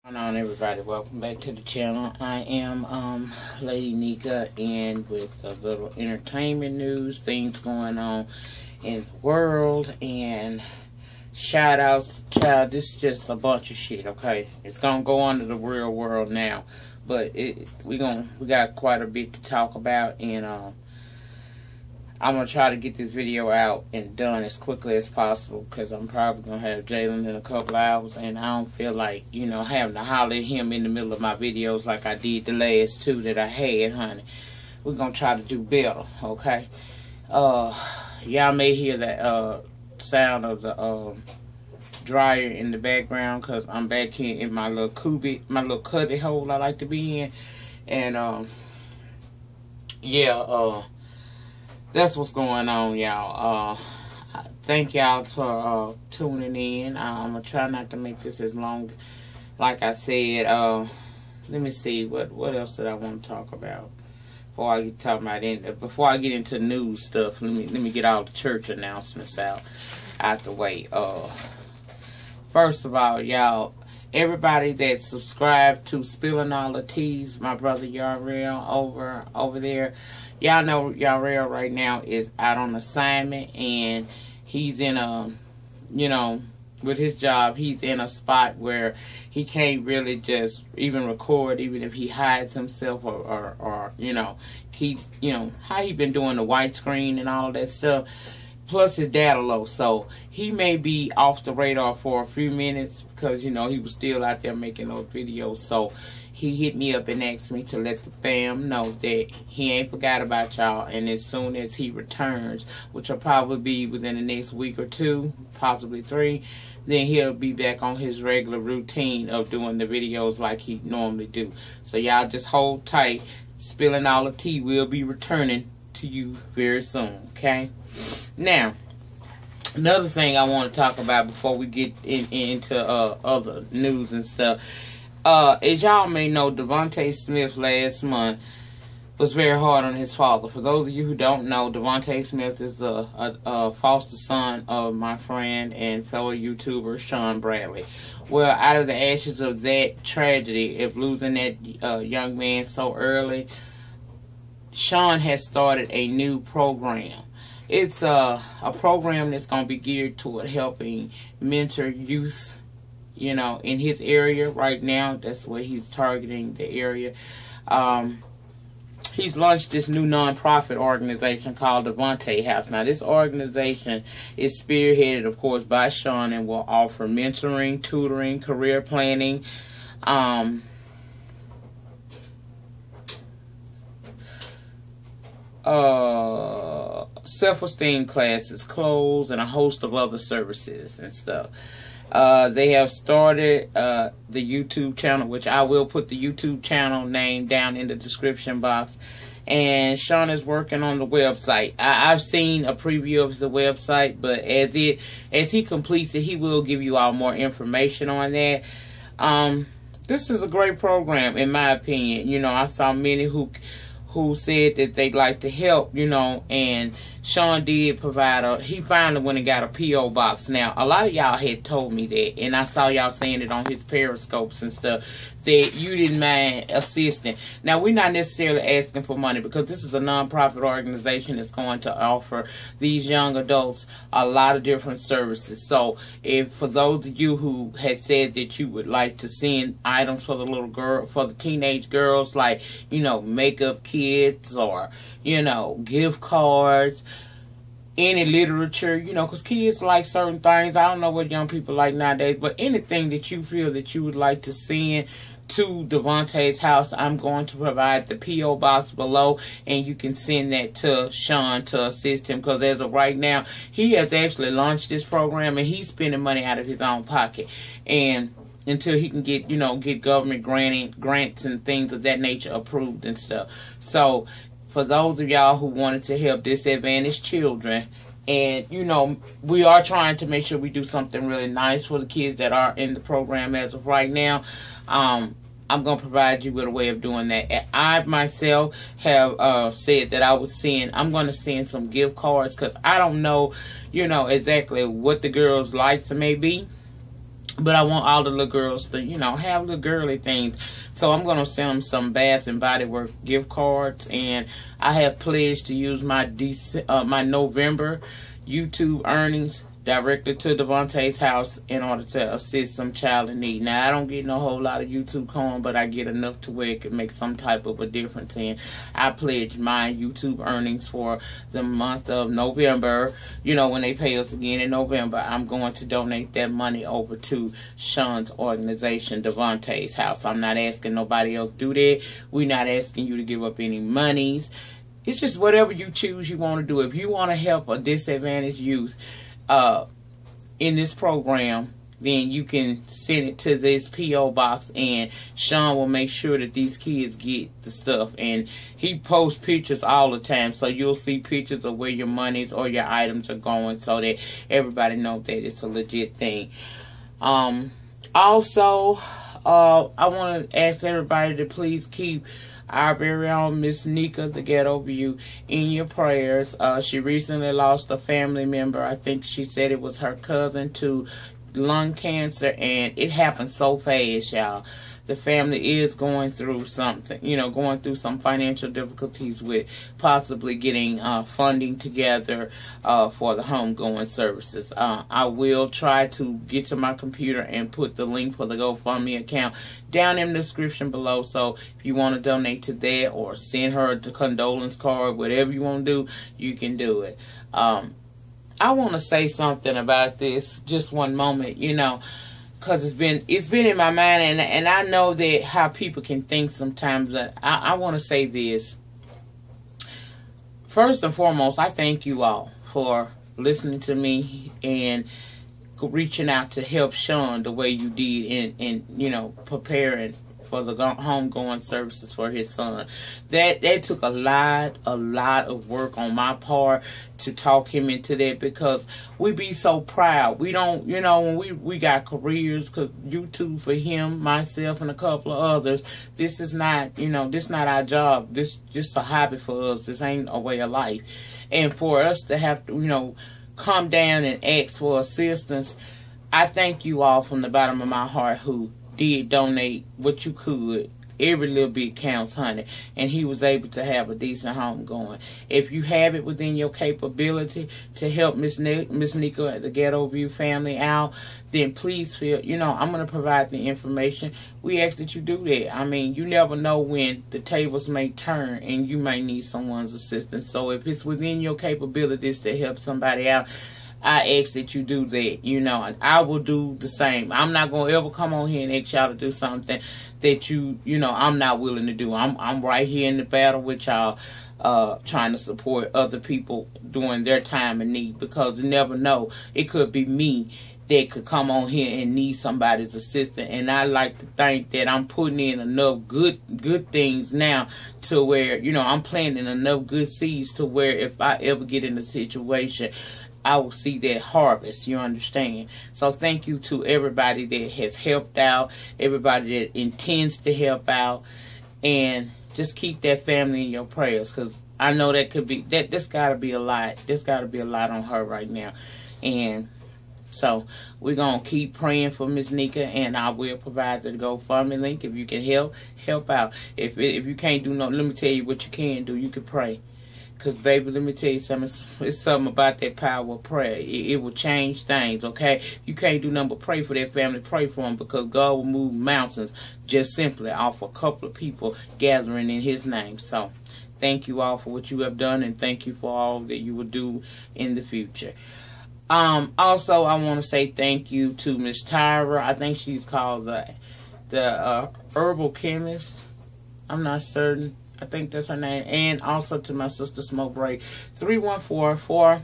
What's going on, everybody? Welcome back to the channel. I am Lady Nika, and with a little entertainment news, things going on in the world, and shout outs. Child, this is just a bunch of shit, okay? It's gonna go on to the real world now, but we got quite a bit to talk about, and I'm going to try to get this video out and done as quickly as possible, because I'm probably going to have Jalen in a couple hours, and I don't feel like, having to holler at him in the middle of my videos like I did the last two that I had, honey. We're going to try to do better, okay? Y'all may hear the sound of the dryer in the background, because I'm back here in my little cubby hole I like to be in, and, that's what's going on, y'all. Thank y'all for tuning in. I'm going to try not to make this as long. Like I said, let me see. What else did I want to talk about? Before I get into news stuff, let me get all the church announcements out the way. First of all, y'all, everybody that subscribed to Spilling All the Teas, my brother Yarrell over there, y'all know Yarrell right now is out on assignment, and he's in with his job, he's in a spot where he can't really just even record, even if he hides himself or keep, how he been doing the white screen and all of that stuff. Plus his data low, so he may be off the radar for a few minutes because, he was still out there making those videos. So he hit me up and asked me to let the fam know that he ain't forgot about y'all, and as soon as he returns, which will probably be within the next week or two, possibly 3, then he'll be back on his regular routine of doing the videos like he normally do. So y'all just hold tight. Spilling All the Tea will be returning to you very soon, okay? Now, another thing I want to talk about before we get into other news and stuff, as y'all may know, Devonte Smith last month was very hard on his father. For those of you who don't know, Devonte Smith is the foster son of my friend and fellow YouTuber Sean Bradley. Well, out of the ashes of that tragedy of losing that young man so early, Sean has started a new program. It's a program that's going to be geared toward helping mentor youth, in his area right now. That's where he's targeting the area. He's launched this new nonprofit organization called Devonte House. Now, this organization is spearheaded, of course, by Sean, and will offer mentoring, tutoring, career planning, self-esteem classes, clothes, and a host of other services and stuff. They have started the YouTube channel, which I will put the YouTube channel name down in the description box. And Sean is working on the website. I've seen a preview of the website, but as he completes it, he will give you all more information on that. This is a great program, in my opinion. I saw many who said that they'd like to help, and Sean did provide he finally went and got a P.O Box. Now, a lot of y'all had told me that, and I saw y'all saying it on his periscopes and stuff, that you didn't mind assisting. Now, we're not necessarily asking for money, because this is a nonprofit organization that's going to offer these young adults a lot of different services. So, for those of you who had said that you would like to send items for the teenage girls, like, makeup kits or, gift cards, any literature, because kids like certain things. I don't know what young people like nowadays, but anything that you feel that you would like to send to Devonte's house, I'm going to provide the P.O Box below, and you can send that to Sean to assist him, because as of right now, he has actually launched this program, and he's spending money out of his own pocket, and until he can get, get government grants and things of that nature approved and stuff. So, for those of y'all who wanted to help disadvantaged children, and, we are trying to make sure we do something really nice for the kids that are in the program as of right now, I'm going to provide you with a way of doing that. And I, myself, have said that I'm going to send some gift cards, because I don't know, exactly what the girls' likes may be. But I want all the little girls to, you know, have little girly things. So I'm going to send them some Bath and Body Works gift cards. And I have pledged to use my my November YouTube earnings directly to Devonte's house in order to assist some child in need. Now, I don't get no whole lot of YouTube coin, but I get enough to where it could make some type of a difference. And I pledge my YouTube earnings for the month of November. You know, when they pay us again in November, I'm going to donate that money over to Sean's organization, Devonte's house. I'm not asking nobody else to do that. We're not asking you to give up any monies. It's just whatever you choose you want to do. If you want to help a disadvantaged youth in this program, then you can send it to this P.O Box, and Sean will make sure that these kids get the stuff. And he posts pictures all the time, so you'll see pictures of where your monies or your items are going, so that everybody knows that it's a legit thing. Also, I want to ask everybody to please keep our very own Miss Nika, the Ghetto View, in your prayers. She recently lost a family member. I think she said it was her cousin to lung cancer, and it happened so fast, y'all. The family is going through something, you know, going through some financial difficulties with possibly getting funding together for the homegoing services. I will try to get to my computer and put the link for the GoFundMe account down in the description below. So if you want to donate to that or send her the condolence card, whatever you want to do, you can do it. I want to say something about this, just one moment, you know, because it's been in my mind, and I know that how people can think sometimes. I want to say this. First and foremost, I thank you all for listening to me and reaching out to help Sean the way you did in you know, preparing for the homegoing services for his son. That took a lot of work on my part to talk him into that, because we be so proud. We don't, you know, when we got careers, because YouTube for him, myself, and a couple of others, this is not, you know, this not our job. This just a hobby for us. This ain't a way of life. And for us to have to, you know, come down and ask for assistance, I thank you all from the bottom of my heart who did donate what you could. Every little bit counts, honey. And he was able to have a decent home going. If you have it within your capability to help Miss Nika at the Ghetto View family out, then please feel, you know, I'm going to provide the information. We ask that you do that. I mean, you never know when the tables may turn and you may need someone's assistance. So if it's within your capabilities to help somebody out, I ask that you do that, you know, and I will do the same. I'm not going to ever come on here and ask y'all to do something that you know, I'm not willing to do. I'm right here in the battle with y'all, trying to support other people during their time of need, because you never know. It could be me that could come on here and need somebody's assistance. And I like to think that I'm putting in enough good things now to where, you know, I'm planting enough good seeds to where if I ever get in a situation, I will see that harvest, you understand? So thank you to everybody that has helped out, everybody that intends to help out, and just keep that family in your prayers, because I know that could be, this got to be a lot. This got to be a lot on her right now. And so we're going to keep praying for Miss Nika, and I will provide the GoFundMe link. If you can help out. If you can't do no, let me tell you what you can do. You can pray. Because, baby, let me tell you something. It's something about that power of prayer. It will change things, okay? You can't do nothing but pray for that family. Pray for them, because God will move mountains just simply off a couple of people gathering in His name. So, thank you all for what you have done, and thank you for all that you will do in the future. Also, I want to say thank you to Miss Tyra. I think she's called the herbal chemist. I'm not certain. I think that's her name. And also to my sister Smoke Break 314 for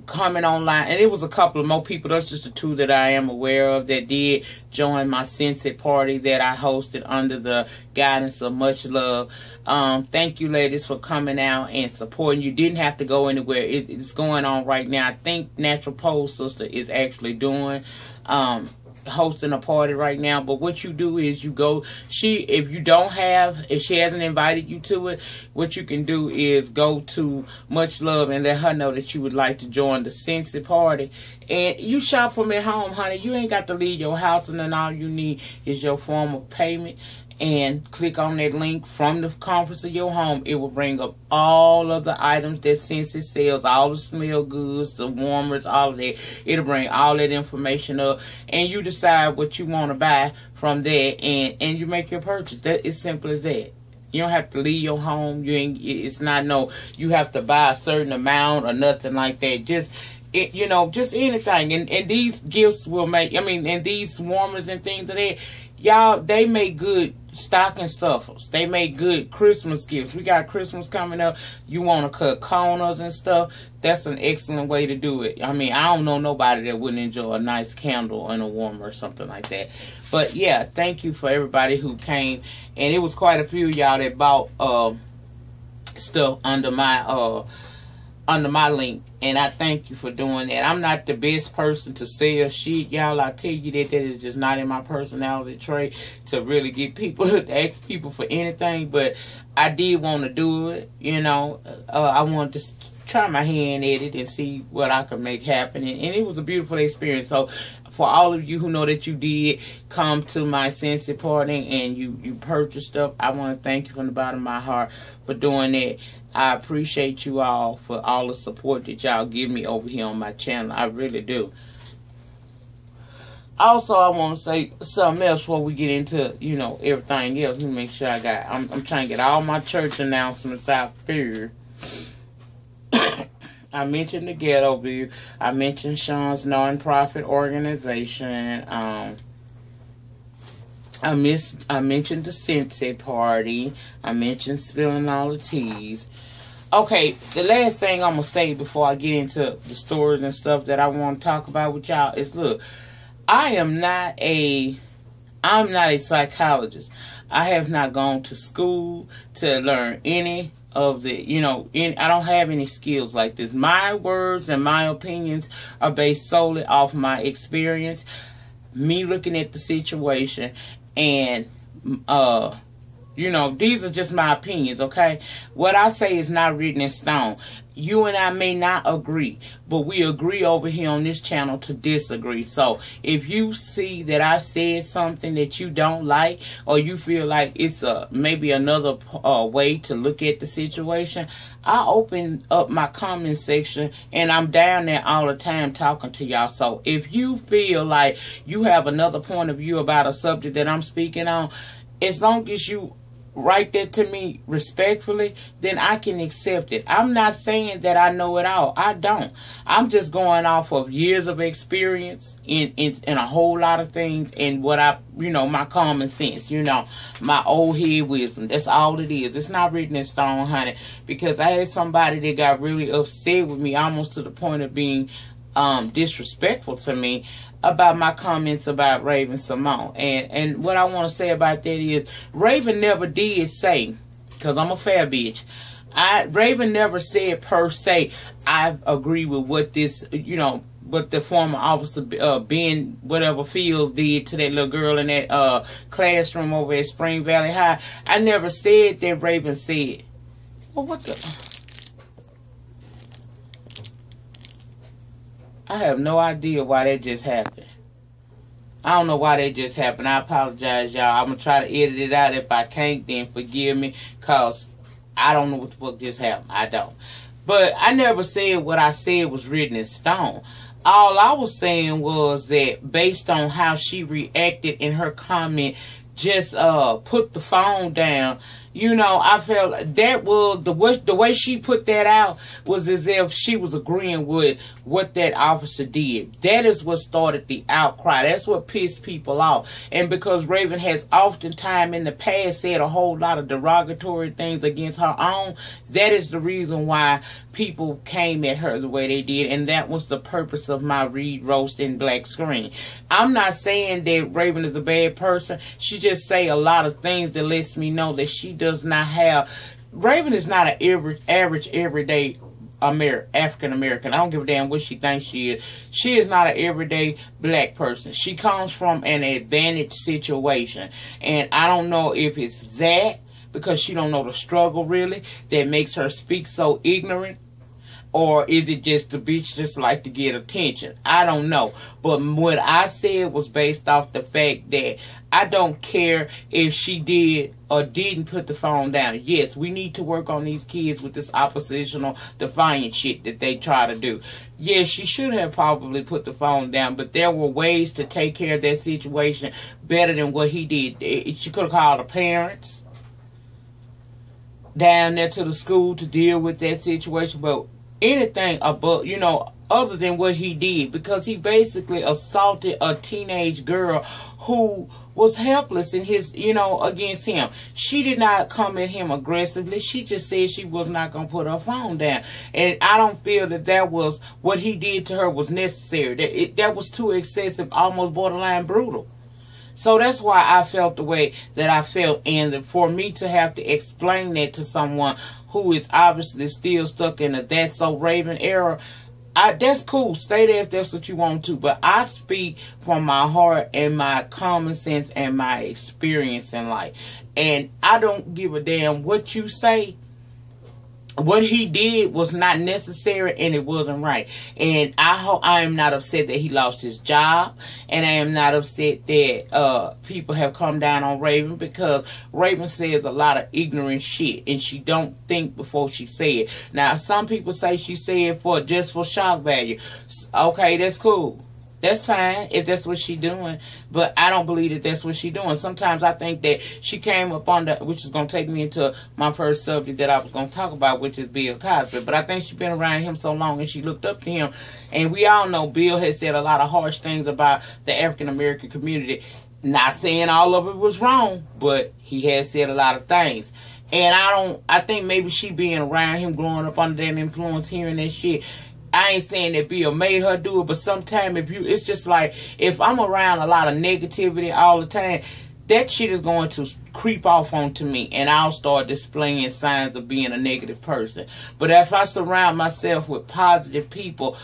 coming online. And it was a couple of more people. That's just the two that I am aware of that did join my Sensy party that I hosted under the guidance of Much Love. Thank you, ladies, for coming out and supporting. You didn't have to go anywhere. It's going on right now. I think Natural Pole Sister is actually doing hosting a party right now, but what you do is you go, if she hasn't invited you to it, what you can do is go to Much Love and let her know that you would like to join the Sensy party, and you shop from at home, honey. You ain't got to leave your house, and then all you need is your form of payment, and click on that link from the comforts of your home. It will bring up all of the items that Sensy sells, all the smell goods, the warmers, all of that. It'll bring all that information up, and you decide what you want to buy from there, and you make your purchase. That is simple as that. You don't have to leave your home. It's not you have to buy a certain amount or nothing like that. Just anything. And these gifts will make, and these warmers and things of that, y'all, they make good stocking stuffers. They make good Christmas gifts. We got Christmas coming up. You want to cut corners and stuff. That's an excellent way to do it. I don't know nobody that wouldn't enjoy a nice candle and a warmer or something like that. But yeah, thank you for everybody who came. And it was quite a few of y'all that bought stuff under my link, and I thank you for doing that. I'm not the best person to sell shit, y'all. I tell you that is just not in my personality trait to really get people to ask people for anything, but I did want to do it. I wanted to try my hand at it and see what I could make happen, and it was a beautiful experience. So for all of you who know that you did come to my Sensy party and you purchased stuff, I want to thank you from the bottom of my heart for doing that. I appreciate you all for all the support that y'all give me over here on my channel. I really do. Also, I want to say something else before we get into, everything else. Let me make sure I'm trying to get all my church announcements out here. I mentioned the Ghetto View. I mentioned Sean's nonprofit organization. I mentioned the Sensy party. I mentioned spilling all the teas. Okay, the last thing I'm going to say before I get into the stories and stuff that I want to talk about with y'all is, look, I'm not a psychologist. I have not gone to school to learn any of the, I don't have any skills like this. My words and my opinions are based solely off my experience, me looking at the situation, and, these are just my opinions, okay? What I say is not written in stone. You and I may not agree, but we agree over here on this channel to disagree. So if you see that I said something that you don't like, or you feel like it's maybe another way to look at the situation, I open up my comment section, and I'm down there all the time talking to y'all. So if you feel like you have another point of view about a subject that I'm speaking on, as long as you write that to me respectfully, then I can accept it. I'm not saying that I know it all. I don't. I'm just going off of years of experience in a whole lot of things, and what my common sense, my old head wisdom. That's all it is. It's not written in stone, honey, because I had somebody that got really upset with me, almost to the point of being disrespectful to me about my comments about Raven Simone. And what I want to say about that is, Raven never did say, because I'm a fair bitch, Raven never said per se, I agree with what this, what the former officer, Ben, whatever Fields did to that little girl in that classroom over at Spring Valley High. I never said that Raven said. Well, what the... I have no idea why that just happened. I don't know why that just happened. I apologize, y'all. I'm going to try to edit it out. If I can't, then forgive me, because I don't know what the fuck just happened. I don't. But I never said what I said was written in stone. All I was saying was that based on how she reacted in her comment, just put the phone down. I felt that was the way she put that out was as if she was agreeing with what that officer did. That is what started the outcry. That's what pissed people off. And because Raven has oftentimes in the past said a whole lot of derogatory things against her own, that is the reason why people came at her the way they did. And that was the purpose of my read, roast, and black screen. I'm not saying that Raven is a bad person. She just say a lot of things that lets me know that she does not have... Raven is not an average, everyday African American. I don't give a damn what she thinks she is. She is not an everyday black person. She comes from an advantaged situation. And I don't know if it's that, because she don't know the struggle really, that makes her speak so ignorant. Or is it just the bitch just like to get attention? I don't know. But what I said was based off the fact that I don't care if she did or didn't put the phone down. Yes, we need to work on these kids with this oppositional defiant shit that they try to do. Yes, she should have probably put the phone down, but there were ways to take care of that situation better than what he did. She could have called the parents down there to the school to deal with that situation, but anything above, other than what he did, because he basically assaulted a teenage girl who was helpless in his, against him. She did not come at him aggressively. She just said she was not going to put her phone down. And I don't feel that was what he did to her was necessary. That was too excessive, almost borderline brutal. So that's why I felt the way that I felt. And for me to have to explain that to someone who is obviously still stuck in the That's So Raven era, that's cool. Stay there if that's what you want to. But I speak from my heart and my common sense and my experience in life. And I don't give a damn what you say. What he did was not necessary and it wasn't right. And I am not upset that he lost his job. And I am not upset that people have come down on Raven, because Raven says a lot of ignorant shit and she don't think before she say it. Now, some people say she said just for shock value. Okay, that's cool. That's fine if that's what she doing, but I don't believe that that's what she doing. Sometimes I think that she came up on which is going to take me into my first subject that I was going to talk about, which is Bill Cosby. But I think she's been around him so long and she looked up to him. And we all know Bill has said a lot of harsh things about the African-American community. Not saying all of it was wrong, but he has said a lot of things. And I think maybe she being around him, growing up under that influence, hearing that shit. I ain't saying that Bill made her do it, but sometimes it's just like, if I'm around a lot of negativity all the time, that shit is going to creep off onto me, and I'll start displaying signs of being a negative person. But if I surround myself with positive people,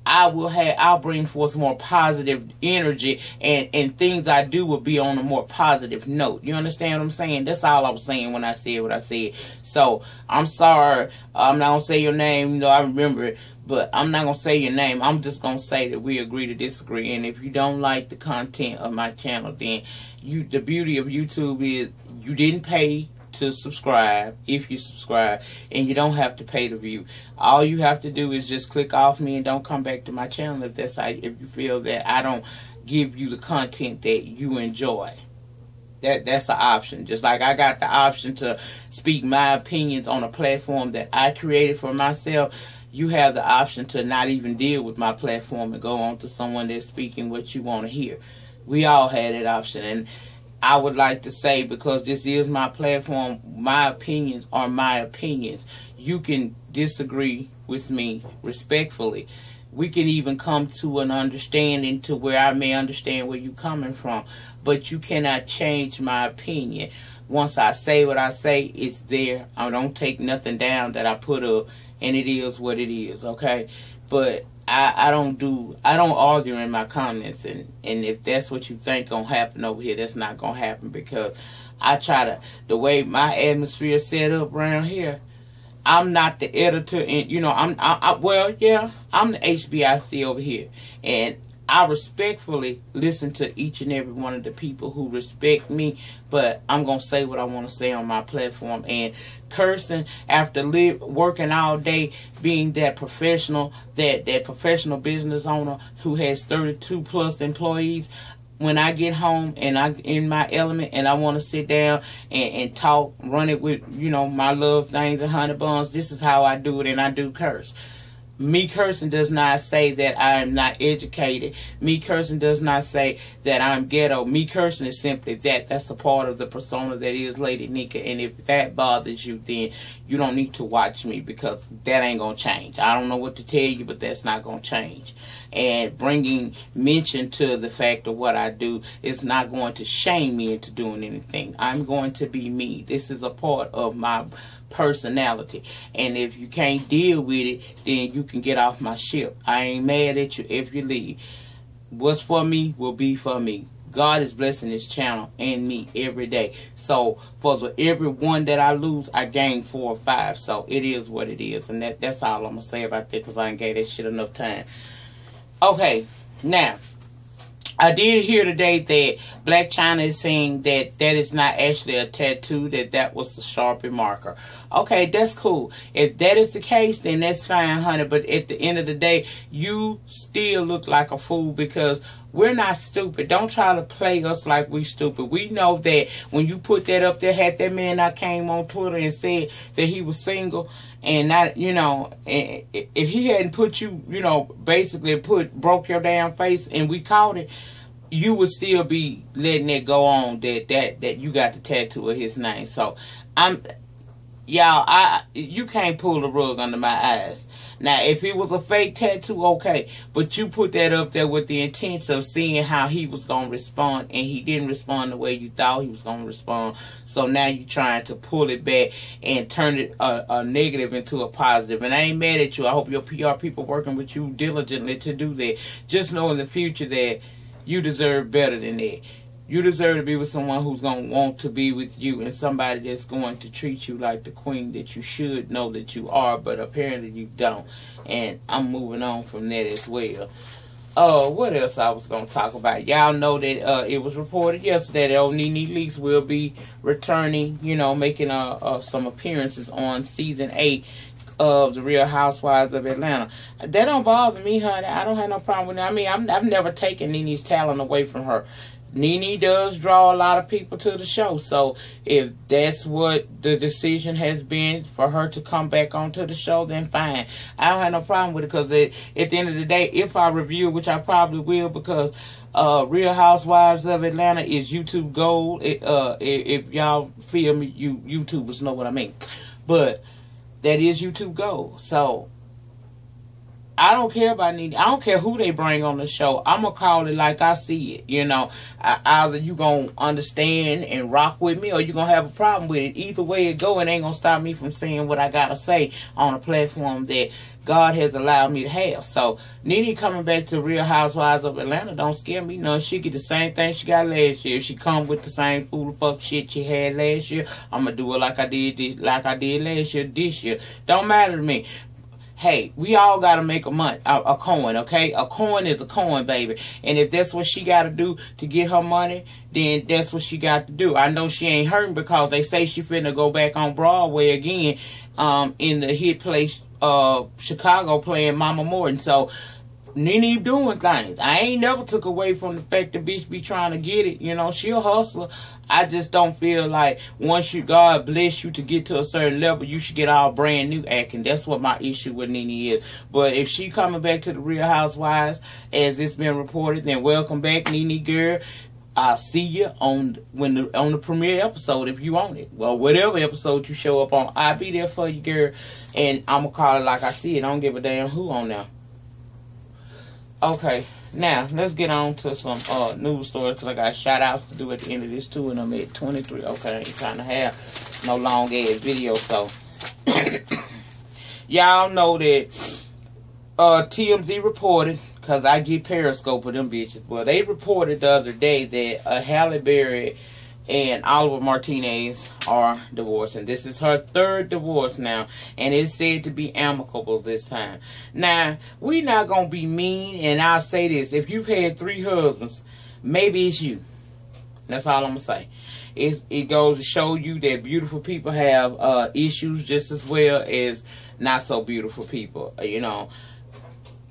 I'll bring forth more positive energy, and things I do will be on a more positive note. You understand what I'm saying? That's all I was saying when I said what I said. So, I'm sorry. I'm not going to say your name. I remember it. But I'm not going to say your name. I'm just going to say that we agree to disagree. And if you don't like the content of my channel, then the beauty of YouTube is you didn't pay to subscribe if you subscribe, and you don't have to pay to view. All you have to do is just click off me and don't come back to my channel if you feel that I don't give you the content that you enjoy. That's the option. Just like I got the option to speak my opinions on a platform that I created for myself, you have the option to not even deal with my platform and go on to someone that's speaking what you want to hear. We all had that option. And I would like to say, because this is my platform, my opinions are my opinions. You can disagree with me respectfully. We can even come to an understanding to where I may understand where you're coming from. But you cannot change my opinion. Once I say what I say, it's there. I don't take nothing down that I put up. And it is what it is, okay? But I don't argue in my comments, and if that's what you think gonna happen over here, that's not gonna happen, because I try the way my atmosphere is set up around here, I'm not the editor, and I'm the HBIC over here, and I respectfully listen to each and every one of the people who respect me, but I'm going to say what I want to say on my platform. And cursing after working all day, being that professional business owner who has 32 plus employees, when I get home and I'm in my element and I want to sit down and talk, run it with, my love things and honey buns, this is how I do it, and I do curse. Me cursing does not say that I am not educated. Me cursing does not say that I'm ghetto. Me cursing is simply that. That's a part of the persona that is Lady Nika. And if that bothers you, then you don't need to watch me, because that ain't going to change. I don't know what to tell you, but that's not going to change. And bringing mention to the fact of what I do is not going to shame me into doing anything. I'm going to be me. This is a part of my personality. And if you can't deal with it, then you can get off my ship. I ain't mad at you if you leave. What's for me will be for me. God is blessing this channel and me every day. So for every one that I lose, I gain 4 or 5. So it is what it is. And that's all I'm going to say about that, because I ain't gave that shit enough time. Okay, now, I did hear today that Black China is saying that that is not actually a tattoo, that was the Sharpie marker. Okay, that's cool. If that is the case, then that's fine, honey. But at the end of the day, you still look like a fool, because we're not stupid. Don't try to play us like we stupid. We know that when you put that up there, had that man that came on Twitter and said that he was single, and not, you know, and if he hadn't put you, you know, basically broke your damn face and we caught it, you would still be letting it go on that you got the tattoo of his name. So you can't pull the rug under my eyes. Now, if it was a fake tattoo, okay, but you put that up there with the intent of seeing how he was going to respond, and he didn't respond the way you thought he was going to respond. So now you're trying to pull it back and turn it a negative into a positive. And I ain't mad at you. I hope your PR people working with you diligently to do that. Just know in the future that you deserve better than that. You deserve to be with someone who's going to want to be with you, and somebody that's going to treat you like the queen that you should know that you are, but apparently you don't. And I'm moving on from that as well. What else I was going to talk about? Y'all know that it was reported yesterday that old Nene Leakes will be returning, you know, making some appearances on season 8 of the Real Housewives of Atlanta. That don't bother me, honey. I don't have no problem with that. I mean, I've never taken Nene's talent away from her. Nene does draw a lot of people to the show. So if that's what the decision has been for her to come back onto the show, then fine. I don't have no problem with it, because at the end of the day, if I review, which I probably will, because Real Housewives of Atlanta is YouTube gold. If y'all feel me, you YouTubers know what I mean. But that is YouTube gold. So I don't care about Nene. I don't care who they bring on the show. I'm going to call it like I see it. You know, either you going to understand and rock with me, or you going to have a problem with it. Either way it go, it ain't going to stop me from saying what I got to say on a platform that God has allowed me to have. So Nene coming back to Real Housewives of Atlanta don't scare me none. She get the same thing she got last year. She come with the same fool of fuck shit she had last year. I'm going to do it like I did last year, this year. Don't matter to me. Hey, we all got to make a coin, okay? A coin is a coin, baby. And if that's what she got to do to get her money, then that's what she got to do. I know she ain't hurting, because they say she finna go back on Broadway again in the hit place Chicago, playing Mama Morton. So Nene doing things. I ain't never took away from the fact that bitch be trying to get it. You know, she a hustler. I just don't feel like once God bless you to get to a certain level, you should get all brand new acting. That's what my issue with Nene is. But if she coming back to the Real Housewives, as it's been reported, then welcome back, Nene girl. I'll see you on the premiere episode if you want it. Well, whatever episode you show up on, I'll be there for you, girl. And I'm going to call it like I see it. I don't give a damn who on there. Okay, now let's get on to some news stories, because I got shout outs to do at the end of this too, and I'm at 23. Okay, I ain't trying to have no long ass video. So y'all know that TMZ reported, because I get Periscope of them bitches. Well, they reported the other day that Halle Berry and Oliver Martinez are divorcing. This is her 3rd divorce now, and it's said to be amicable this time. Now, we not going to be mean, and I'll say this. If you've had 3 husbands, maybe it's you. That's all I'm going to say. It goes to show you that beautiful people have issues just as well as not so beautiful people. You know,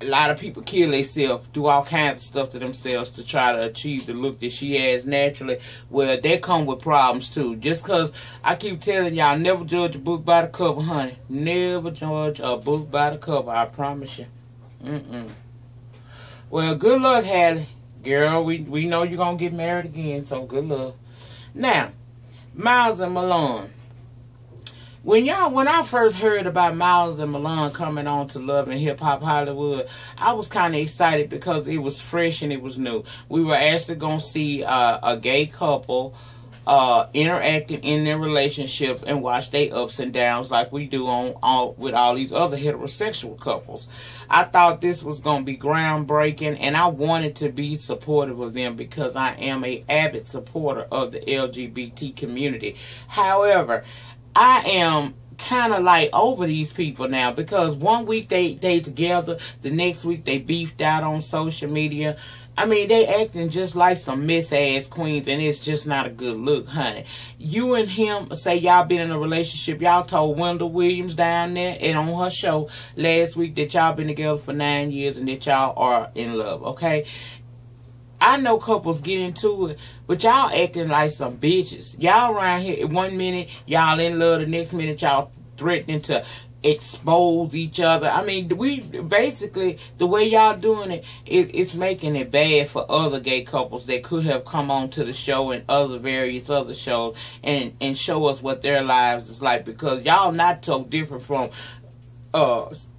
a lot of people kill themselves, do all kinds of stuff to themselves to try to achieve the look that she has naturally. Well, they come with problems too. Just because I keep telling y'all, never judge a book by the cover, honey. Never judge a book by the cover, I promise you. Well, good luck, Halle. Girl, we know you're going to get married again, so good luck. Now, Miles and Malone. When I first heard about Miles and Malone coming on to Love and Hip Hop Hollywood, I was kind of excited because it was fresh and it was new. We were actually going to see a gay couple interacting in their relationship and watch their ups and downs like we do with all these other heterosexual couples. I thought this was going to be groundbreaking, and I wanted to be supportive of them because I am a avid supporter of the LGBT community. However, I am kind of like over these people now, because one week they together, the next week they beefed out on social media. I mean, they acting just like some miss-ass queens, and it's just not a good look, honey. You and him, say y'all been in a relationship. Y'all told Wendell Williams down there and on her show last week that y'all been together for 9 years and that y'all are in love, okay? I know couples get into it, but y'all acting like some bitches. Y'all around here, 1 minute, y'all in love, the next minute, y'all threatening to expose each other. I mean, we basically, the way y'all doing it, it's making it bad for other gay couples that could have come on to the show and various other shows and show us what their lives is like, because y'all not so different from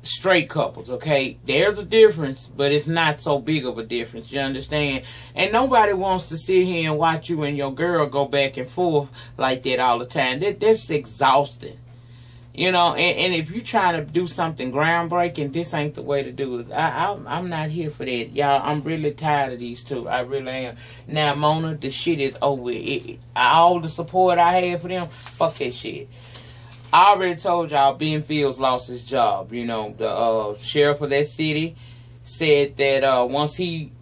straight couples, okay? There's a difference, but it's not so big of a difference, you understand? And nobody wants to sit here and watch you and your girl go back and forth like that all the time. That's exhausting. You know, and if you're trying to do something groundbreaking, this ain't the way to do it. I'm not here for that, y'all. I'm really tired of these two. I really am. Now, Mona, the shit is over. All the support I had for them, fuck that shit. I already told y'all Ben Fields lost his job. You know, the sheriff of that city said that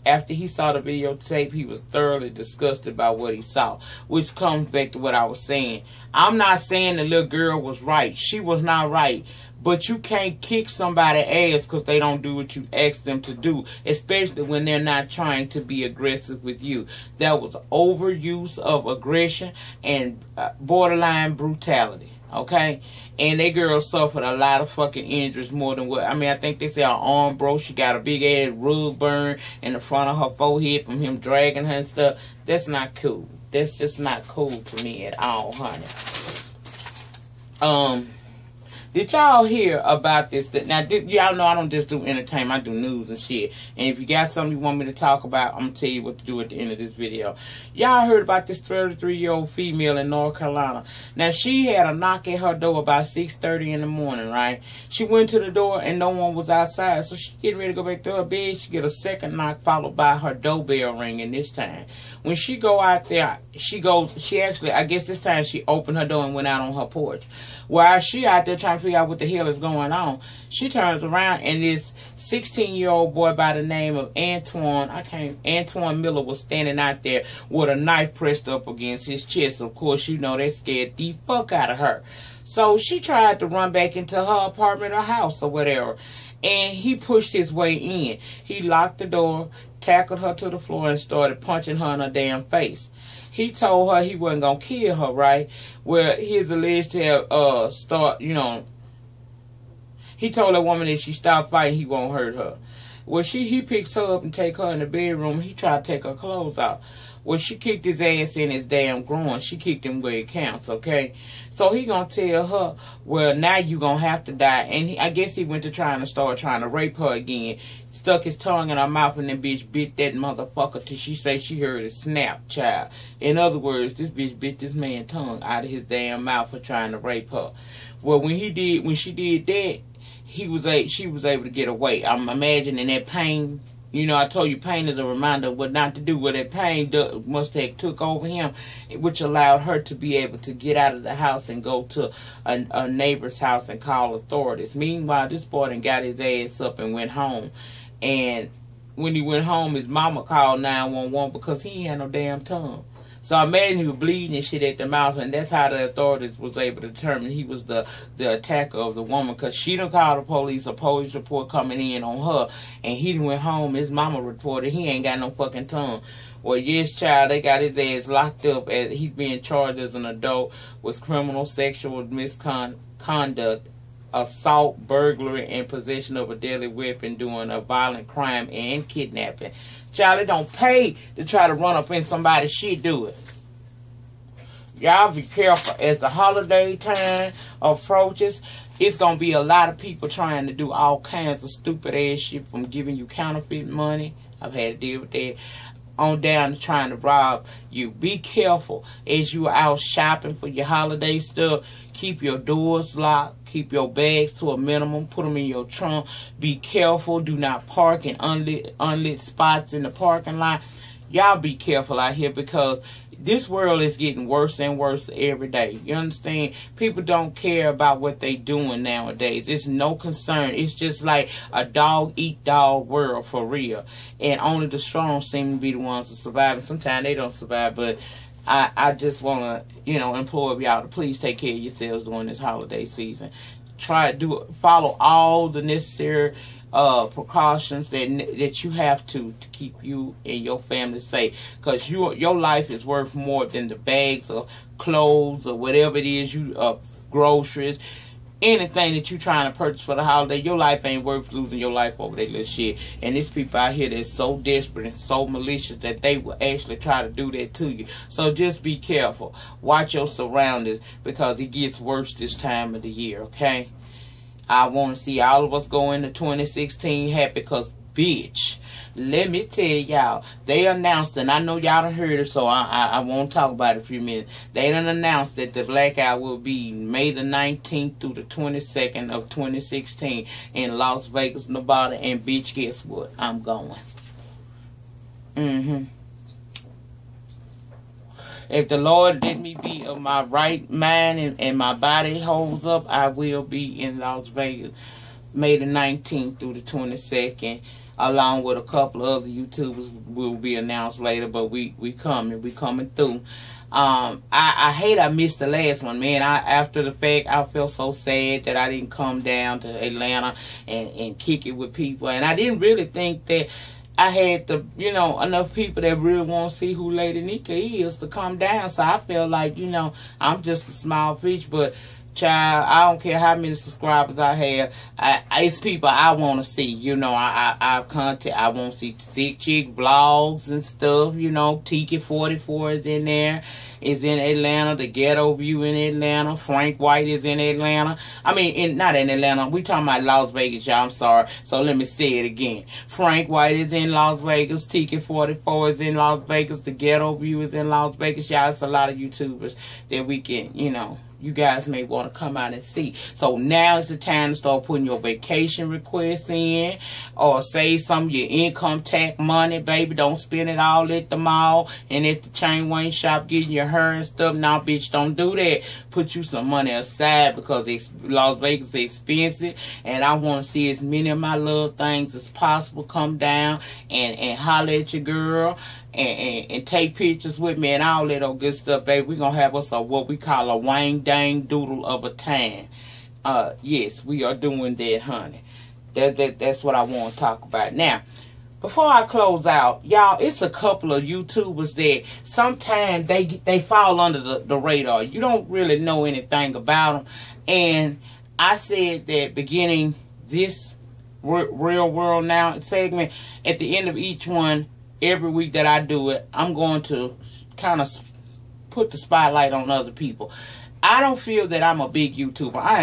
after he saw the videotape, he was thoroughly disgusted by what he saw, which comes back to what I was saying. I'm not saying the little girl was right. She was not right. But you can't kick somebody's ass because they don't do what you ask them to do, especially when they're not trying to be aggressive with you. That was overuse of aggression and borderline brutality. Okay, and that girl suffered a lot of fucking injuries, more than what, I mean, I think they say her arm broke. She got a big ass rug burn in the front of her forehead from him dragging her and stuff. That's not cool. That's just not cool to me at all, honey. Did y'all hear about this? Now, y'all know I don't just do entertainment. I do news and shit. And if you got something you want me to talk about, I'm going to tell you what to do at the end of this video. Y'all heard about this 33-year-old female in North Carolina. Now, she had a knock at her door about 6:30 in the morning, right? She went to the door and no one was outside. So she getting ready to go back to her bed. She get a second knock followed by her doorbell ringing this time. When she go out there, I guess this time she opened her door and went out on her porch. While she out there trying to figure out what the hell is going on, she turns around and this 16-year-old boy by the name of Antoine Miller was standing out there with a knife pressed up against his chest. Of course, you know that scared the fuck out of her. So she tried to run back into her apartment or house or whatever. And he pushed his way in. He locked the door, tackled her to the floor, and started punching her in her damn face. He told her he wasn't going to kill her, right? Well, he's alleged to have, he told that woman that she stopped fighting, he won't hurt her. Well, he picks her up and take her in the bedroom. He tried to take her clothes off. Well, she kicked his ass in his damn groin. She kicked him where it counts, okay? So he gonna tell her, well, now you gonna have to die. And I guess he went to trying to rape her again. Stuck his tongue in her mouth and the bitch bit that motherfucker till she say she heard it snap, child. In other words, this bitch bit this man's tongue out of his damn mouth for trying to rape her. Well, when she did that, she was able to get away. I'm imagining that pain. You know, I told you pain is a reminder of what not to do. Well, that pain must have took over him, which allowed her to be able to get out of the house and go to a neighbor's house and call authorities. Meanwhile, this boy done got his ass up and went home. And when he went home, his mama called 911 because he ain't had no damn tongue. So I imagine he was bleeding and shit at the mouth, and that's how the authorities was able to determine he was the attacker of the woman, because she done called the police, a police report coming in on her, and he done went home, his mama reported he ain't got no fucking tongue. Well, yes, child, they got his ass locked up, as he's being charged as an adult with criminal sexual misconduct, assault, burglary, and possession of a deadly weapon, doing a violent crime, and kidnapping. Child, it don't pay to try to run up in somebody's shit, do it. Y'all be careful. As the holiday time approaches, it's going to be a lot of people trying to do all kinds of stupid ass shit, from giving you counterfeit money. I've had to deal with that. on down to trying to rob you. Be careful as you are out shopping for your holiday stuff. Keep your doors locked. Keep your bags to a minimum. Put them in your trunk. Be careful. Do not park in unlit spots in the parking lot. Y'all be careful out here, because this world is getting worse and worse every day. You understand? People don't care about what they doing nowadays. It's no concern. It's just like a dog-eat-dog world for real. And only the strong seem to be the ones that survive. And sometimes they don't survive. But I just want to, you know, implore y'all to please take care of yourselves during this holiday season. Follow all the necessary precautions that you have to keep you and your family safe, because your life is worth more than the bags of clothes or whatever it is groceries, anything that you trying to purchase for the holiday. Your life ain't worth losing your life over that little shit. And there's people out here that's so desperate and so malicious that they will actually try to do that to you. So just be careful. Watch your surroundings, because it gets worse this time of the year, okay? I want to see all of us go into 2016 happy, because, bitch, let me tell y'all, they announced, and I know y'all done heard it, so I won't talk about it for a few minutes. They done announced that the Blackout will be May the 19th through the 22nd of 2016 in Las Vegas, Nevada. And, bitch, guess what? I'm going. If the Lord let me be of my right mind and my body holds up, I will be in Las Vegas May the 19th through the 22nd, along with a couple of other YouTubers will be announced later. But we coming through. I hate I missed the last one, man. After the fact, I felt so sad that I didn't come down to Atlanta and kick it with people, and I didn't really think that I had enough people that really want to see who Lady Nika is to come down. So I feel like, I'm just a small fish, but child, I don't care how many subscribers I have. It's people I want to see. I content. I want to see Sick Chick vlogs and stuff. Tiki 44 is in there. Is in Atlanta. The Ghetto View in Atlanta. Frank White is in Atlanta. I mean, not in Atlanta. We talking about Las Vegas, y'all. I'm sorry. So let me say it again. Frank White is in Las Vegas. Tiki 44 is in Las Vegas. The Ghetto View is in Las Vegas. Y'all, it's a lot of YouTubers that we can, you guys may want to come out and see. So now is the time to start putting your vacation requests in, or save some of your income tax money, baby. Don't spend it all at the mall and at the chain wine shop getting your hair and stuff. Now, bitch, don't do that. Put you some money aside, because Las Vegas is expensive, and I want to see as many of my little things as possible come down and holler at your girl. And take pictures with me and all that old good stuff, baby. We're going to have us what we call a wang dang doodle of a time. Yes, we are doing that, honey. That's what I want to talk about. Now, before I close out, y'all, it's a couple of YouTubers that sometimes they fall under the radar. You don't really know anything about them. And I said that beginning this Real World Now segment, at the end of each one, every week that I do it, I'm going to kind of put the spotlight on other people. I don't feel that I'm a big YouTuber. I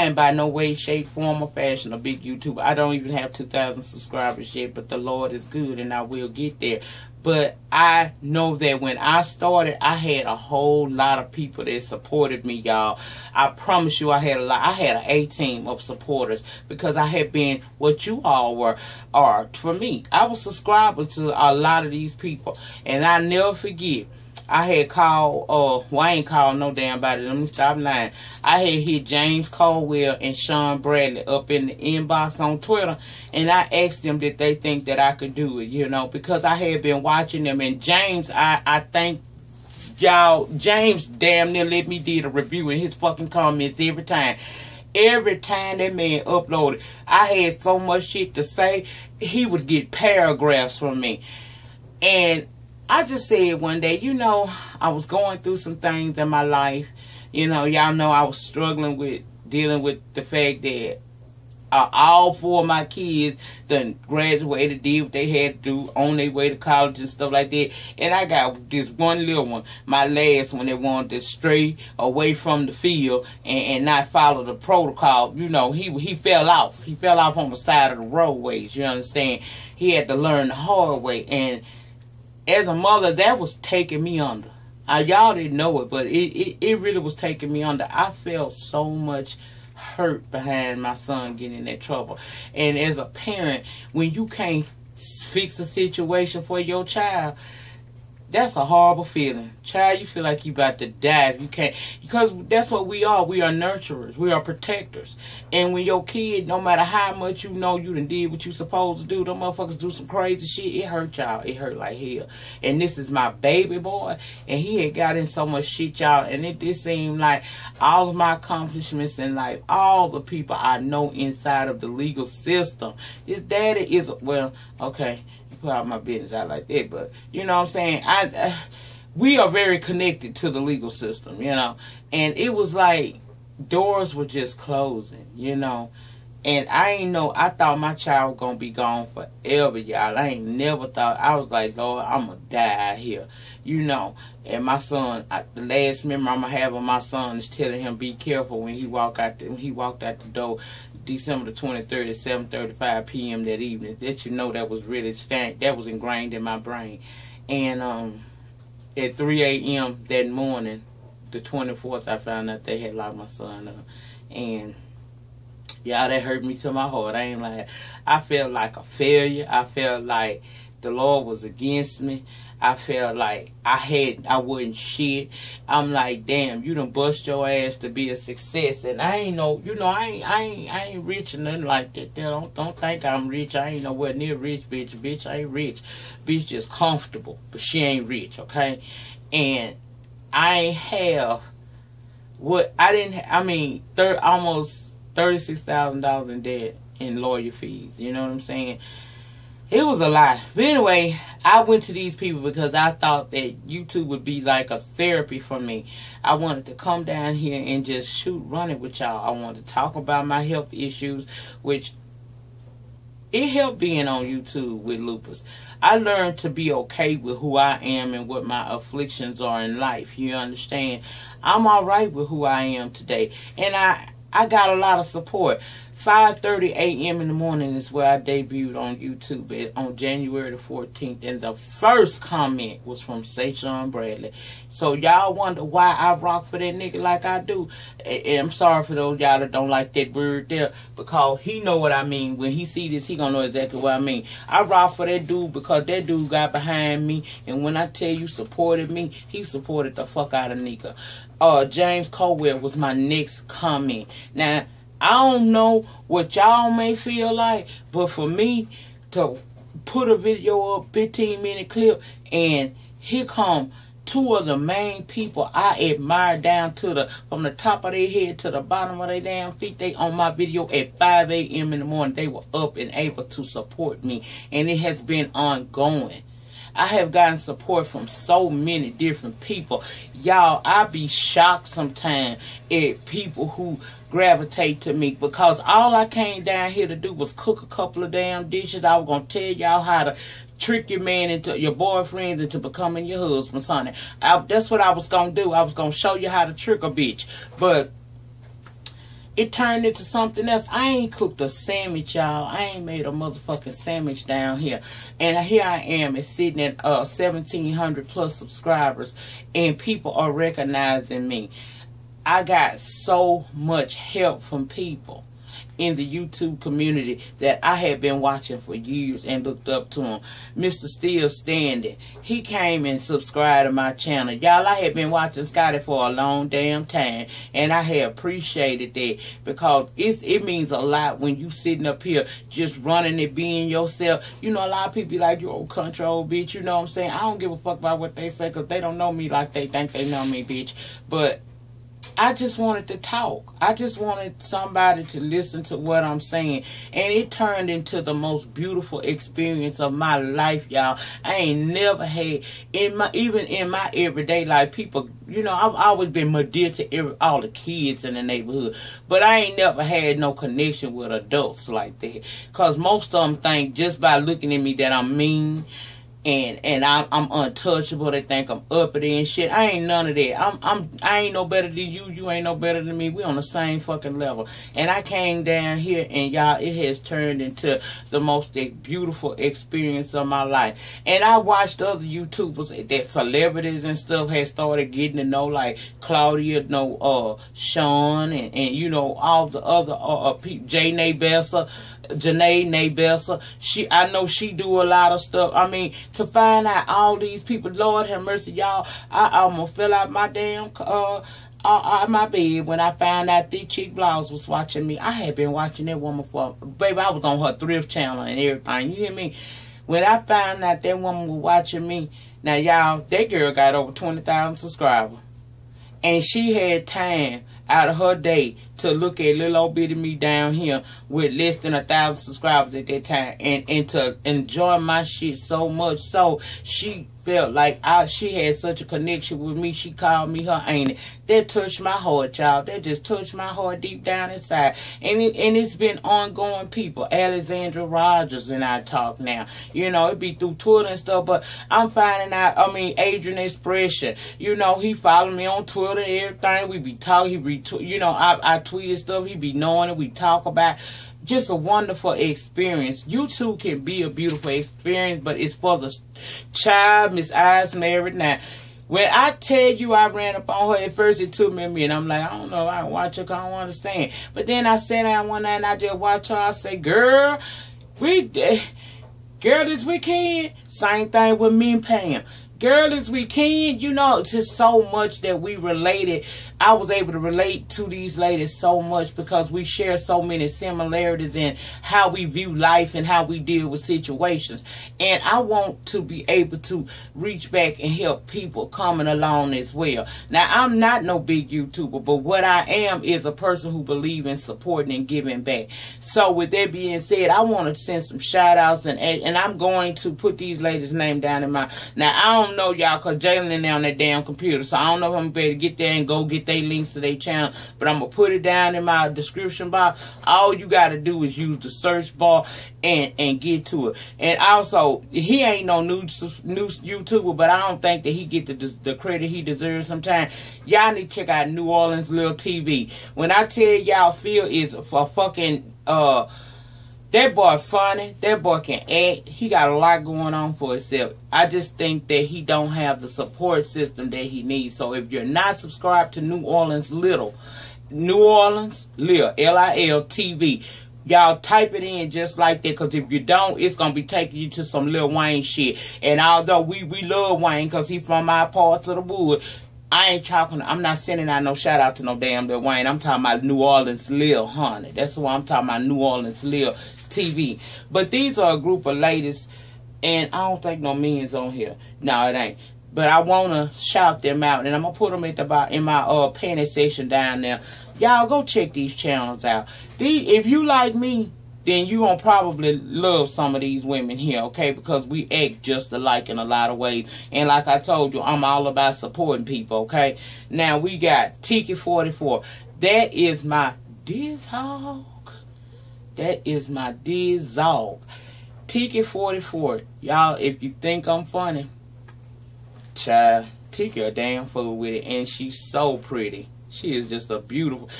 am by no way, shape, form, or fashion a big YouTuber. I don't even have 2,000 subscribers yet, but the Lord is good and I will get there. But I know that when I started, I had a whole lot of people that supported me, y'all. I promise you I had a lot. I had an A-team of supporters, because I had been what you all are for me. I was subscribing to a lot of these people. And I never forget, I had called, I ain't called no damn body. Let me stop lying. I had hit James Caldwell and Sean Bradley up in the inbox on Twitter, and I asked them did they think that I could do it, because I had been watching them. And James, I think, y'all, James damn near let me did a review in his fucking comments every time. Every time that man uploaded, I had so much shit to say, he would get paragraphs from me. And I just said one day, I was going through some things in my life. Y'all know I was struggling with dealing with the fact that all four of my kids done graduated, did what they had to do, on their way to college and stuff like that. And I got this one little one, my last one, that wanted to stray away from the field and not follow the protocol. He fell off. He fell off on the side of the roadways, you understand? He had to learn the hard way. And as a mother, that was taking me under. Y'all didn't know it, but it really was taking me under. I felt so much hurt behind my son getting in that trouble. And as a parent, when you can't fix a situation for your child, that's a horrible feeling. Child, you feel like you about to die if you can't. Because that's what we are. We are nurturers. We are protectors. And when your kid, no matter how much you know you done did what you supposed to do, them motherfuckers do some crazy shit, it hurt y'all. It hurt like hell. And this is my baby boy. And he had got in so much shit, y'all. And it just seemed like all of my accomplishments in life, all the people I know inside of the legal system, his daddy is, well, okay, put out my business out like that, but you know what I'm saying, we are very connected to the legal system, you know, and it was like doors were just closing, you know, and I thought my child was gonna be gone forever, y'all. I ain't never thought. I was like, Lord, I'm gonna die here, you know. And my son, the last memory I'm gonna have of my son is telling him, be careful when he walked out the door December the 23rd at 7:35 p.m. that evening. That, you know, that was really that was ingrained in my brain. And at 3 a.m. that morning, the 24th, I found out they had locked my son up. And y'all, that hurt me to my heart. I ain't lying. I felt like a failure. I felt like the Lord was against me. I felt like I wasn't shit. I'm like, damn, you done bust your ass to be a success. And I ain't no, you know, I ain't rich or nothing like that. Don't think I'm rich. I ain't nowhere near rich, bitch. Bitch, I ain't rich. Bitch just comfortable, but she ain't rich, okay? And I ain't have what I didn't, I mean, almost $36,000 in debt in lawyer fees. You know what I'm saying? It was a lot. But anyway, I went to these people because I thought that YouTube would be like a therapy for me. I wanted to come down here and just run it with y'all. I wanted to talk about my health issues, which it helped being on YouTube with lupus. I learned to be okay with who I am and what my afflictions are in life. You understand? I'm all right with who I am today. And I got a lot of support. 5:30 a.m. in the morning is where I debuted on YouTube on January the 14th. And the first comment was from Sayshawn Bradley. So y'all wonder why I rock for that nigga like I do. And I'm sorry for those y'all that don't like that word there, because he know what I mean. When he see this, he gonna know exactly what I mean. I rock for that dude because that dude got behind me. And when I tell you supported me, he supported the fuck out of Nika. James Colwell was my next comment. Now, I don't know what y'all may feel like, but for me to put a video up, 15-minute clip, and here come two of the main people I admire down to from the top of their head to the bottom of their damn feet, they on my video at 5 a.m. in the morning. They were up and able to support me, and it has been ongoing. I have gotten support from so many different people. Y'all, I be shocked sometimes at people who gravitate to me, because all I came down here to do was cook a couple of damn dishes. I was going to tell y'all how to trick your man into your boyfriends into becoming your husband, sonny. That's what I was going to do. I was going to show you how to trick a bitch. But it turned into something else. I ain't cooked a sandwich, y'all. I ain't made a motherfucking sandwich down here. And here I am, it's sitting at 1,700 plus subscribers, and people are recognizing me. I got so much help from people in the YouTube community that I had been watching for years and looked up to him. Mr. Still Standing, he came and subscribed to my channel. Y'all, I had been watching Scotty for a long damn time, and I had appreciated that, because it means a lot when you sitting up here just running it, being yourself. You know, a lot of people be like, you old country old bitch, you know what I'm saying? I don't give a fuck about what they say, because they don't know me like they think they know me, bitch. But I just wanted to talk. I just wanted somebody to listen to what I'm saying. And it turned into the most beautiful experience of my life, y'all. I ain't never had, even in my everyday life, people, you know, I've always been my dear to all the kids in the neighborhood. But I ain't never had no connection with adults like that. Because most of them think just by looking at me that I'm mean. and I'm untouchable. They think I'm uppity and shit. I ain't none of that. I ain't no better than you. You ain't no better than me. We on the same fucking level. And I came down here, and y'all, it has turned into the most beautiful experience of my life. And I watched other YouTubers that celebrities and stuff had started getting to know, like Claudia, Sean, and you know, all the other people, Janae Besser. I know she do a lot of stuff. I mean, to find out all these people, Lord have mercy, y'all. I almost fell out my damn my bed when I found out Thick Chick Blouse was watching me. I had been watching that woman for, baby, I was on her thrift channel and everything. You hear me? When I found out that woman was watching me, now y'all, that girl got over 20,000 subscribers. And she had time out of her day to look at little old bitty me down here with less than 1,000 subscribers at that time, and to enjoy my shit so much so she felt like she had such a connection with me. She called me her auntie. That touched my heart, y'all. That just touched my heart deep down inside. And it's been ongoing people. Alexandra Rogers and I talk now. You know, it be through Twitter and stuff, but I'm finding out, Adrian Expression, you know, he followed me on Twitter and everything. We be talking, you know, I tweeted stuff, he be knowing it, we talk about. Just a wonderful experience. YouTube can be a beautiful experience, but it's for the child. Miss I's married now. When I tell you I ran up on her, at first it took me a minute. I'm like, I don't know, I don't watch her, I don't understand. But then I sat down one night and I just watched her. I say, girl, this weekend, same thing with me and Pam. Girl, this weekend, you know, just so much that we related. I was able to relate to these ladies so much because we share so many similarities in how we view life and how we deal with situations. And I want to be able to reach back and help people coming along as well. Now, I'm not no big YouTuber, but what I am is a person who believes in supporting and giving back. So with that being said, I want to send some shout outs, and I'm going to put these ladies' name down in my, now I don't know y'all, cause Jalen in there on that damn computer, so I don't know if I'm gonna be able to get there and go get their links to their channel, but I'm gonna put it down in my description box. All you gotta do is use the search bar and get to it. And also, he ain't no new YouTuber, but I don't think that he get the credit he deserves sometimes. Y'all need to check out New Orleans Lil TV. When I tell y'all, Phil is a fucking that boy funny. That boy can act. He got a lot going on for himself. I just think that he don't have the support system that he needs. So if you're not subscribed to New Orleans Lil, L-I-L TV, y'all type it in just like that, because if you don't, it's going to be taking you to some Lil Wayne shit. And although we love Wayne because he from my parts of the wood, I'm not sending out no shout out to no damn Lil Wayne. I'm talking about New Orleans Lil, honey. That's what I'm talking about, New Orleans Lil TV. But these are a group of ladies, and I don't think no men's on here. No, it ain't. But I want to shout them out, and I'm going to put them in my panty section down there. Y'all go check these channels out. If you like me, then you gonna probably love some of these women here, okay? Because we act just alike in a lot of ways. And like I told you, I'm all about supporting people, okay? Now, we got Tiki44. That is my Dizhog. That is my Dizhog. Tiki44. Y'all, if you think I'm funny, child, Tiki a damn fool with it. And she's so pretty. She is just a beautiful.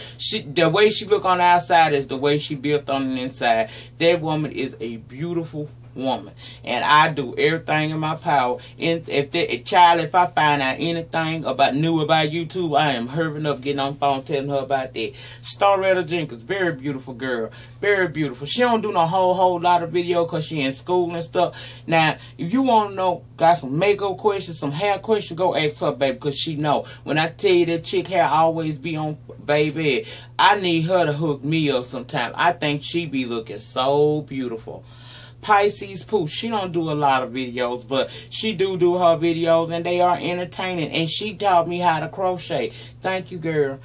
The way she look on the outside is the way she built on the inside. That woman is a beautiful woman, and I do everything in my power. And if I find out anything new about YouTube, I am hurrying up, getting on the phone, telling her about that. Starretta Jenkins, very beautiful girl, very beautiful. She don't do no whole lot of video because she in school and stuff. Now, if you want to know, got some makeup questions, some hair questions, go ask her, baby, because she know. When I tell you that chick hair always be on, baby, I need her to hook me up sometime. I think she be looking so beautiful. Pisces Pooh, she don't do a lot of videos, but she do her videos, and they are entertaining. And she taught me how to crochet. Thank you, girl.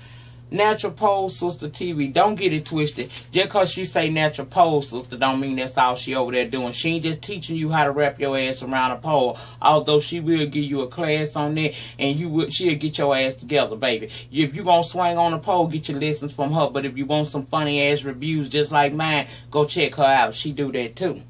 Natural Pole Sister TV. Don't get it twisted. Just because she say Natural Pole Sister don't mean that's all she over there doing. She ain't just teaching you how to wrap your ass around a pole. Although she will give you a class on that, and she'll get your ass together, baby. If you gonna swing on a pole, get your lessons from her. But if you want some funny ass reviews just like mine, go check her out. She do that too.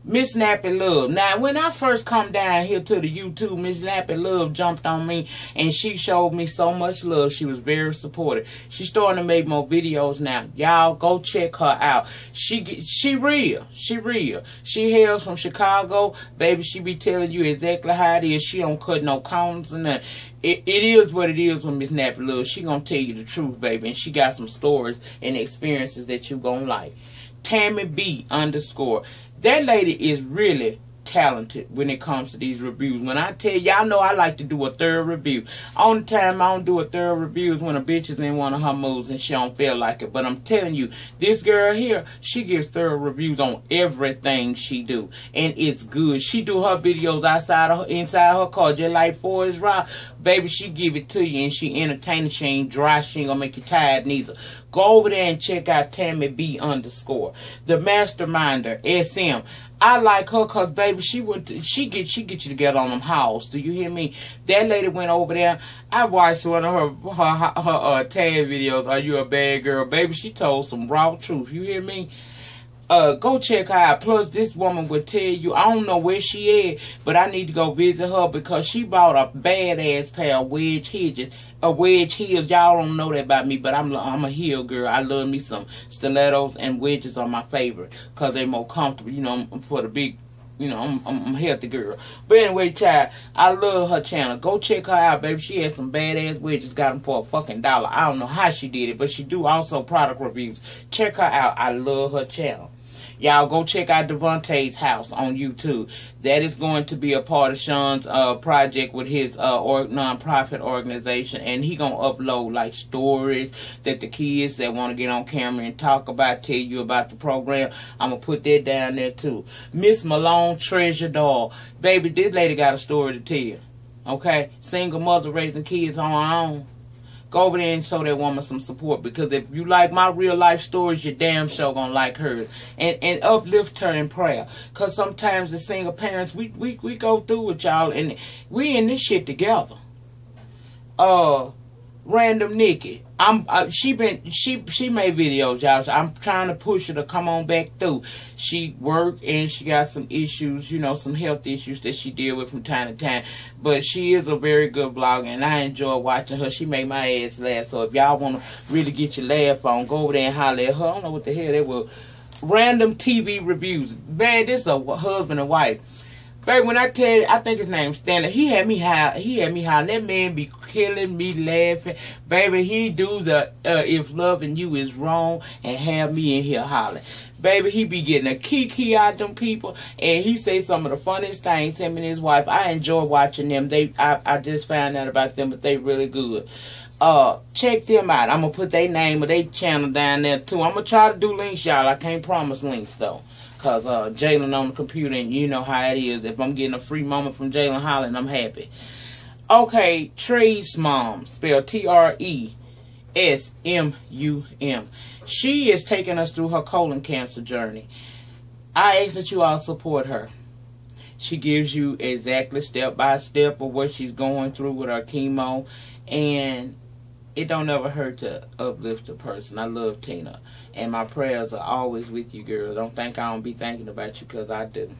Miss Nappy Love. Now, when I first come down here to the YouTube, Miss Nappy Love jumped on me and she showed me so much love. She was very supportive. She's starting to make more videos now. Y'all go check her out. She real. She real. She hails from Chicago. Baby, she be telling you exactly how it is. She don't cut no corners and nothing. It is what it is with Miss Nappy Love. She gonna tell you the truth, baby. And she got some stories and experiences that you gonna like. Tammy B _. That lady is really talented when it comes to these reviews. When I tell y'all know I like to do a thorough review. Only time I don't do a thorough review is when a bitch is in one of her moods and she don't feel like it. But I'm telling you, this girl here, she gives thorough reviews on everything she do. And it's good. She do her videos inside her car just like Forrest Rock. Baby, she give it to you and she entertaining. She ain't dry. She ain't gonna make you tired neither. Go over there and check out Tammy B _. The Masterminder SM. I like her because, baby, she get you together on them house. Do you hear me? That lady went over there. I watched one of her tag videos. Are you a bad girl? Baby, she told some raw truth. You hear me? Go check her out. Plus, this woman would tell you, I don't know where she at, but I need to go visit her because she bought a badass pair of wedge heels. Y'all don't know that about me, but I'm a heel girl. I love me some stilettos, and wedges are my favorite because they're more comfortable, you know, for the big, you know, I'm a healthy girl. But anyway, child, I love her channel. Go check her out, baby. She has some badass wedges. Got them for a fucking $1. I don't know how she did it, but she do also product reviews. Check her out. I love her channel. Y'all go check out Devonte's house on YouTube. That is going to be a part of Sean's project with his non-profit organization. And he going to upload like stories that the kids that want to get on camera and talk about, tell you about the program. I'm going to put that down there too. Miss Malone Treasure Doll. Baby, this lady got a story to tell. Okay? Single mother raising kids on her own. Go over there and show that woman some support, because if you like my real life stories, you're damn sure gonna like hers. And uplift her in prayer. Because sometimes the single parents, we go through with y'all, and we in this shit together. Random Nikki. She made videos, y'all. So I'm trying to push her to come on back through. She worked and she got some issues, you know, some health issues that she deal with from time to time. But she is a very good blogger, and I enjoy watching her. She make my ass laugh. So if y'all want to really get your laugh on, go over there and holler at her. I don't know what the hell that was. Random TV reviews. Man, this is a husband and wife. Baby, when I tell you, I think his name's Stanley. He had me high. That man be killing me laughing. Baby, he do the if loving you is wrong and have me in here hollering. Baby, he be getting a kiki out them people, and he say some of the funniest things, him and his wife. I enjoy watching them. I just found out about them, but they really good. Check them out. I'm gonna put their name or their channel down there too. I'm gonna try to do links, y'all. I can't promise links though. Because Jalen on the computer, and you know how it is. If I'm getting a free moment from Jalen Holland, I'm happy. Okay, Tre's mom, spelled TRESMUM. She is taking us through her colon cancer journey. I ask that you all support her. She gives you exactly step by step of what she's going through with her chemo, and it don't ever hurt to uplift a person. I love Tina. And my prayers are always with you, girl. Don't think I don't be thinking about you, because I do.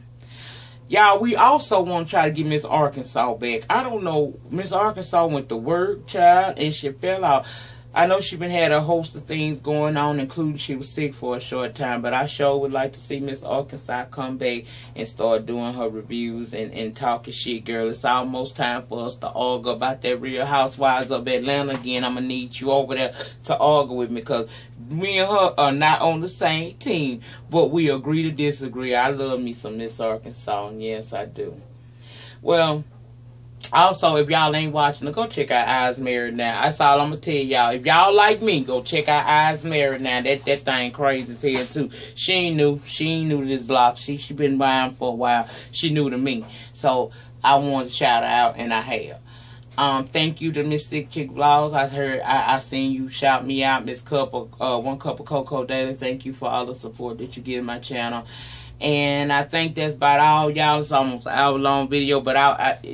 Y'all, we also want to try to get Miss Arkansas back. I don't know. Miss Arkansas went to work, child, and she fell out. I know she been had a host of things going on, including she was sick for a short time, but I sure would like to see Miss Arkansas come back and start doing her reviews and talking shit, girl. It's almost time for us to argue about that Real Housewives of Atlanta again. I'm going to need you over there to argue with me, because me and her are not on the same team, but we agree to disagree. I love me some Miss Arkansas, and yes, I do. Well, also, if y'all ain't watching it, go check out Eyes Married Now. That's all I'm going to tell y'all. If y'all like me, go check out Eyes Married Now. That thing crazy as hell, too. She ain't new. She ain't new to this block. She been buying for a while. She new to me. So, I wanted to shout her out, and I have. Thank you to Miss Thick Chick Vlogs. I seen you shout me out, Miss One Cup of Cocoa Daily. Thank you for all the support that you give my channel. And I think that's about all, y'all. It's almost an hour-long video, but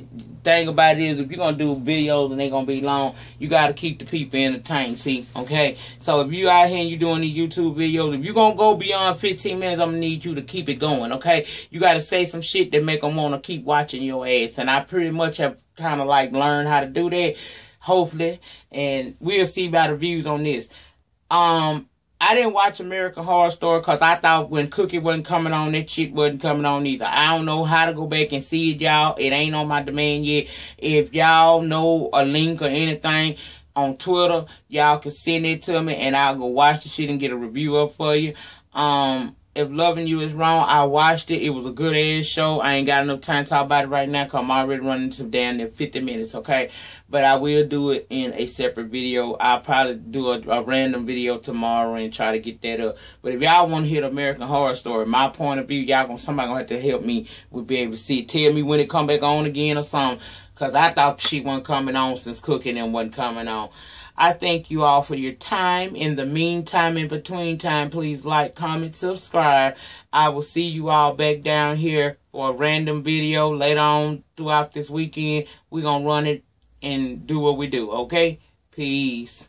thing about it is, if you're going to do videos and they're going to be long, you got to keep the people entertained, see, okay? So if you out here and you're doing these YouTube videos, if you're going to go beyond 15 minutes, I'm going to need you to keep it going, okay? You got to say some shit that make them want to keep watching your ass, and I pretty much have kind of like learned how to do that, hopefully, and we'll see by the views on this. I didn't watch American Horror Story because I thought when Cookie wasn't coming on, that shit wasn't coming on either. I don't know how to go back and see it, y'all. It ain't on my demand yet. If y'all know a link or anything on Twitter, y'all can send it to me and I'll go watch the shit and get a review up for you. If Loving You Is Wrong, I watched it. It was a good ass show. I ain't got enough time to talk about it right now because I'm already running to damn near 50 minutes, okay? But I will do it in a separate video. I'll probably do a random video tomorrow and try to get that up. But if y'all want to hear the American Horror Story, my point of view, somebody gonna have to help me with be able to see it. Tell me when it come back on again or something. Because I thought she wasn't coming on since Cooking and wasn't coming on. I thank you all for your time. In the meantime, in between time, please like, comment, subscribe. I will see you all back down here for a random video later on throughout this weekend. We're going to run it and do what we do, okay? Peace.